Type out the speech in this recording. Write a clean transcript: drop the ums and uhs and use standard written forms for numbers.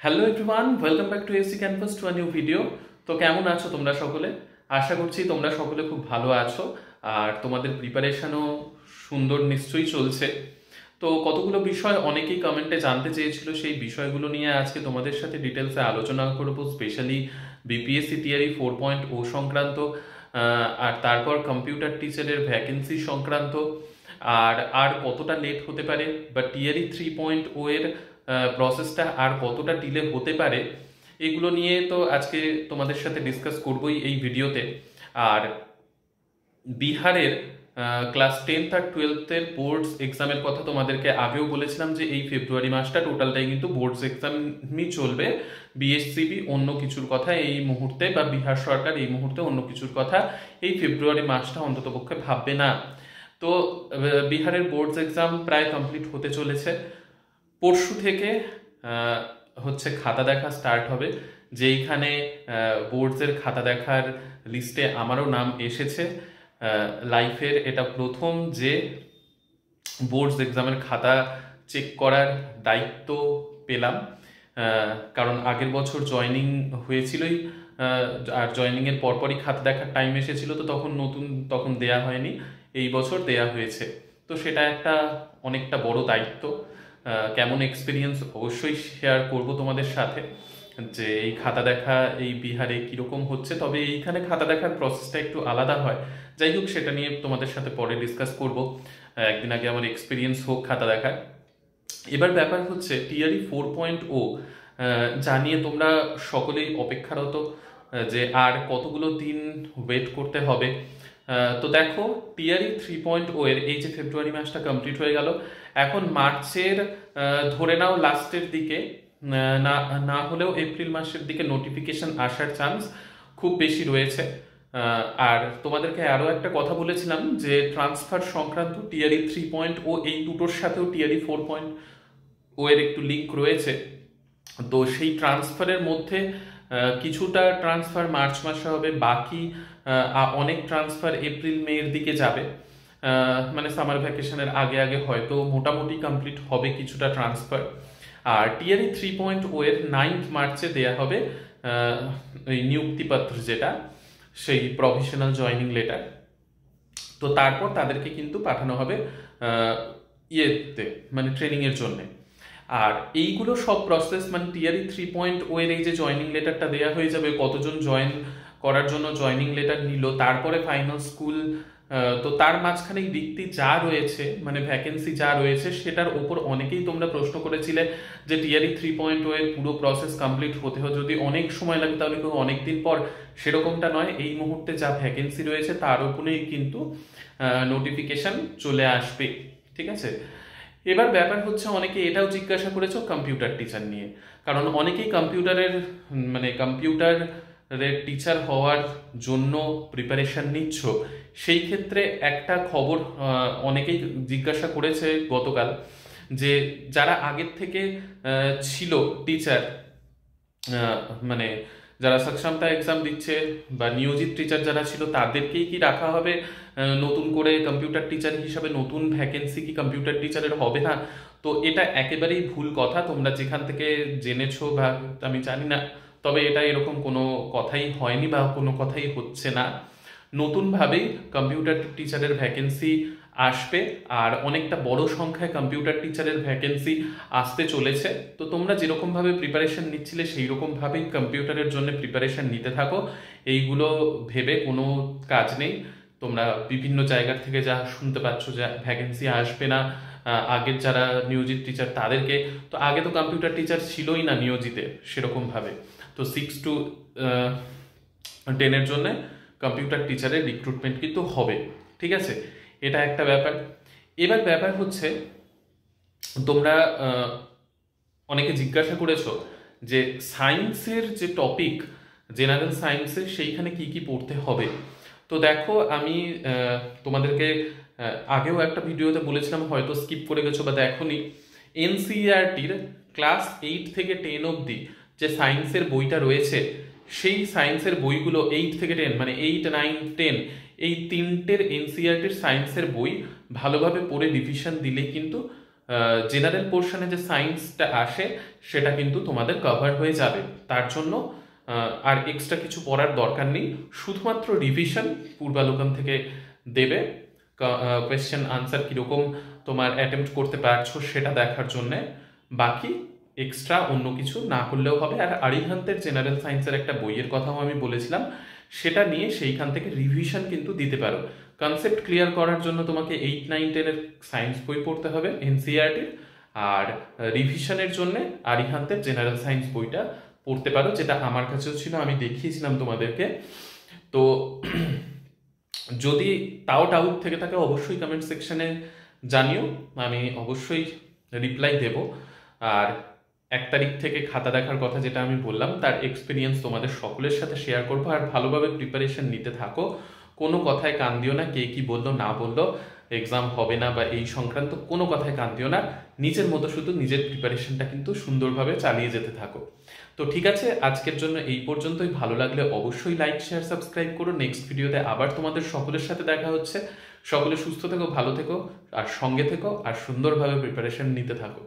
Hello everyone, welcome back to AC canvas to a new video. তো কেমন আছো তোমরা সকলে? আশা করছি তোমরা সকলে খুব ভালো আছো আর তোমাদের প্রিপারেশনও সুন্দর নিশ্চয়ই চলছে। তো কতগুলো বিষয় অনেকেই কমেন্টে জানতে চেয়েছিল, সেই বিষয়গুলো নিয়ে আজকে তোমাদের সাথে ডিটেলসে আলোচনা করবো, স্পেশালি বিপিএসসি টিআরই 4.0 সংক্রান্ত, আর তারপর কম্পিউটার টিচারের ভ্যাকেন্সি সংক্রান্ত, আর আর কতটা লেট হতে পারে বা টিআরই 3.0 এর প্রসেসটা আর কতটা ডিলে হতে পারে, এগুলো নিয়ে তো আজকে তোমাদের সাথে ডিসকাস করবোই এই ভিডিওতে। আর বিহারের ক্লাস 10th আর 12th-এর বোর্ডস এক্সামের কথা তোমাদেরকে আগেও বলেছিলাম যে এই ফেব্রুয়ারি মাসটা টোটালটাই কিন্তু বোর্ডস এক্সামই চলবে। বিএসসিবি অন্য কিছুর কথা এই মুহূর্তে, বা বিহার সরকার এই মুহূর্তে অন্য কিছুর কথা এই ফেব্রুয়ারি মাসটা অন্ততপক্ষে ভাববে না। তো বিহারের বোর্ডস এক্সাম প্রায় কমপ্লিট হতে চলেছে। পরশু থেকে হচ্ছে খাতা দেখা স্টার্ট হবে, যেইখানে বোর্ডসের খাতা দেখার লিস্টে আমারও নাম এসেছে। লাইফের এটা প্রথম যে বোর্ডস এক্সামের খাতা চেক করার দায়িত্ব পেলাম, কারণ আগের বছর জয়নিং হয়েছিলই, আর জয়নিংয়ের পরপরই খাতা দেখার টাইম এসেছিল, তো তখন দেয়া হয়নি, এই বছর দেয়া হয়েছে। তো সেটা একটা অনেকটা বড় দায়িত্ব। কেমন এক্সপিরিয়েন্স অবশ্যই শেয়ার করব তোমাদের সাথে, যে এই খাতা দেখা এই বিহারে কীরকম হচ্ছে। তবে এইখানে খাতা দেখার প্রসেসটা একটু আলাদা হয়। যাই হোক, সেটা নিয়ে তোমাদের সাথে পরে ডিসকাস করব, একদিন আগে আমার এক্সপিরিয়েন্স হোক খাতা দেখার। এবার ব্যাপার হচ্ছে টিআরই 4.0, জানিয়ে তোমরা সকলেই অপেক্ষারত যে আর কতগুলো দিন ওয়েট করতে হবে। তো দেখো, টিআরই 3.0 এর এই যে ফেব্রুয়ারি মাসটা কমপ্লিট হয়ে গেল, এখন মার্চের ধরে নাও লাস্টের দিকে, না না হলেও এপ্রিল মাসের দিকে নোটিফিকেশন আসার চান্স খুব বেশি রয়েছে। আর তোমাদেরকে আরও একটা কথা বলেছিলাম যে ট্রান্সফার সংক্রান্ত টিআরই 3.0 এই দুটোর সাথেও টিআরই 4.0 এর একটু লিঙ্ক রয়েছে। তো সেই ট্রান্সফারের মধ্যে কিছুটা ট্রান্সফার মার্চ মাসে হবে, বাকি অনেক ট্রান্সফার এপ্রিল মের দিকে যাবে, মানে সামার ভ্যাকেশনের আগে আগে হয়তো মোটামুটি কমপ্লিট হবে কিছুটা ট্রান্সফার। আর টিআরই 3.0 এর 9th মার্চে দেয়া হবে ওই নিযুক্তিপত্র, যেটা সেই প্রভিশনাল জয়নিং লেটার। তো তারপর তাদেরকে কিন্তু পাঠানো হবে ইয়েতে, মানে ট্রেনিংয়ের জন্যে। আর এইগুলো সব প্রসেস, মানে টিআরই 3.0 এর এই যে জয়নিং লেটারটা দেওয়া হয়ে যাবে, কতজন জয়েন করার জন্য জয়নিং লেটার নিল, তারপরে ফাইনাল স্কুল, তো তার মাঝখানে রিক্তি যা রয়েছে, মানে ভ্যাকেন্সি যা রয়েছে, সেটার ওপর অনেকেই তোমরা প্রশ্ন করেছিলে যে টিআরই 3.0 এর পুরো প্রসেস কমপ্লিট হতে হয় যদি অনেক সময় লাগে, তাহলে অনেক দিন পর। সেরকমটা নয়, এই মুহূর্তে যা ভ্যাকেন্সি রয়েছে তার উপরেই কিন্তু নোটিফিকেশন চলে আসবে, ঠিক আছে? এবার ব্যাপার হচ্ছে, অনেকে এটাও জিজ্ঞাসা করেছো কম্পিউটার টিচার নিয়ে, কারণ অনেকেই কম্পিউটারের টিচার হওয়ার জন্য প্রিপারেশন নিচ্ছ। সেই ক্ষেত্রে একটা খবর অনেকেই জিজ্ঞাসা করেছে গতকাল, যে যারা আগের থেকে ছিল টিচার, মানে যারা সক্ষমতা এক্সাম দিচ্ছে বা নিয়োজিত টিচার যারা ছিল, তাদেরকেই কি রাখা হবে নতুন করে কম্পিউটার টিচার হিসাবে? নতুন ভ্যাকেন্সি কি কম্পিউটার টিচারের হবে না? তো এটা একেবারেই ভুল কথা। তোমরা যেখান থেকে জেনেছো বা আমি জানি না, তবে এটা এরকম কোনো কথাই হয়নি বা কোনো কথাই হচ্ছে না। নতুনভাবেই কম্পিউটার টিচারের ভ্যাকেন্সি আসবে, আর অনেকটা বড় সংখ্যায় কম্পিউটার টিচারের ভ্যাকেন্সি আসতে চলেছে। তো তোমরা যেরকমভাবে প্রিপারেশন নিচ্ছিলে সেই রকমভাবেই কম্পিউটারের জন্য প্রিপারেশন নিতে থাকো। এইগুলো ভেবে কোনো কাজ নেই। তোমরা বিভিন্ন জায়গার থেকে যা শুনতে পাচ্ছ যে ভ্যাকেন্সি আসবে না, আগের যারা নিয়োজিত টিচার তাদেরকে, তো আগে তো কম্পিউটার টিচার ছিলই না নিয়োজিতে সেরকমভাবে। তো 6 to 10 জন্য কম্পিউটার টিচারের রিক্রুটমেন্ট কিন্তু হবে, ঠিক আছে? এটা একটা ব্যাপার। এবার ব্যাপার হচ্ছে, তোমরা অনেকে জিজ্ঞাসা করেছো যে সায়েন্সের যে টপিক, জেনারেল সায়েন্সের, সেইখানে কি কি পড়তে হবে। তো দেখো, আমি তোমাদেরকে আগেও একটা ভিডিওতে বলেছিলাম, হয়তো স্কিপ করে গেছো বা দেখোনি, এনসিইআরটির ক্লাস 8 থেকে 10 অবধি যে সায়েন্সের বইটা রয়েছে, সেই সায়েন্সের বইগুলো 8 থেকে 10, মানে 8, 9, 10, এই তিনটের এনসিইআরটির সায়েন্সের বই ভালোভাবে পড়ে রিভিশন দিলেই কিন্তু জেনারেল পোর্শনে যে সায়েন্সটা আসে সেটা কিন্তু তোমাদের কভার হয়ে যাবে। তার জন্য আর এক্সট্রা কিছু পড়ার দরকার নেই, শুধুমাত্র রিভিশন পূর্বালোকন থেকে দেবে। কোয়েশ্চেন আনসার কীরকম তোমার অ্যাটেম্প্ট করতে পারছো সেটা দেখার জন্যে, বাকি এক্সট্রা অন্য কিছু না করলেও হবে। আর আরিহান্তের জেনারেল সায়েন্সের একটা বইয়ের কথাও আমি বলেছিলাম, সেটা নিয়ে সেইখান থেকে রিভিশন কিন্তু দিতে পারো। কনসেপ্ট ক্লিয়ার করার জন্য তোমাকে 8, 9, 10-এর সায়েন্স বই পড়তে হবে এনসিইআরটির, আর রিভিশনের জন্য আরিহান্তের জেনারেল সায়েন্স বইটা পড়তে পারো, যেটা আমার কাছেও ছিল, আমি দেখিয়েছিলাম তোমাদেরকে। তো যদি তাও ডাউট থেকে থাকে অবশ্যই কমেন্ট সেকশনে জানিও, আমি অবশ্যই রিপ্লাই দেব। আর 1 তারিখ থেকে খাতা দেখার কথা যেটা আমি বললাম, তার এক্সপিরিয়েন্স তোমাদের সকলের সাথে শেয়ার করবো। আর ভালোভাবে প্রিপারেশন নিতে থাকো, কোনো কথায় কান দিও না, কে কি বললো না বললো, এক্সাম হবে না বা এই সংক্রান্ত কোনো কথায় কান দিও না। নিজের মতো শুধু নিজের প্রিপারেশনটা কিন্তু সুন্দরভাবে চালিয়ে যেতে থাকো। তো ঠিক আছে, আজকের জন্য এই পর্যন্তই। ভালো লাগলে অবশ্যই লাইক, শেয়ার, সাবস্ক্রাইব করো। নেক্সট ভিডিওতে আবার তোমাদের সকলের সাথে দেখা হচ্ছে। সকলে সুস্থ থেকো, ভালো থেকো, আর সঙ্গে থেকো, আর সুন্দরভাবে প্রিপারেশন নিতে থাকো।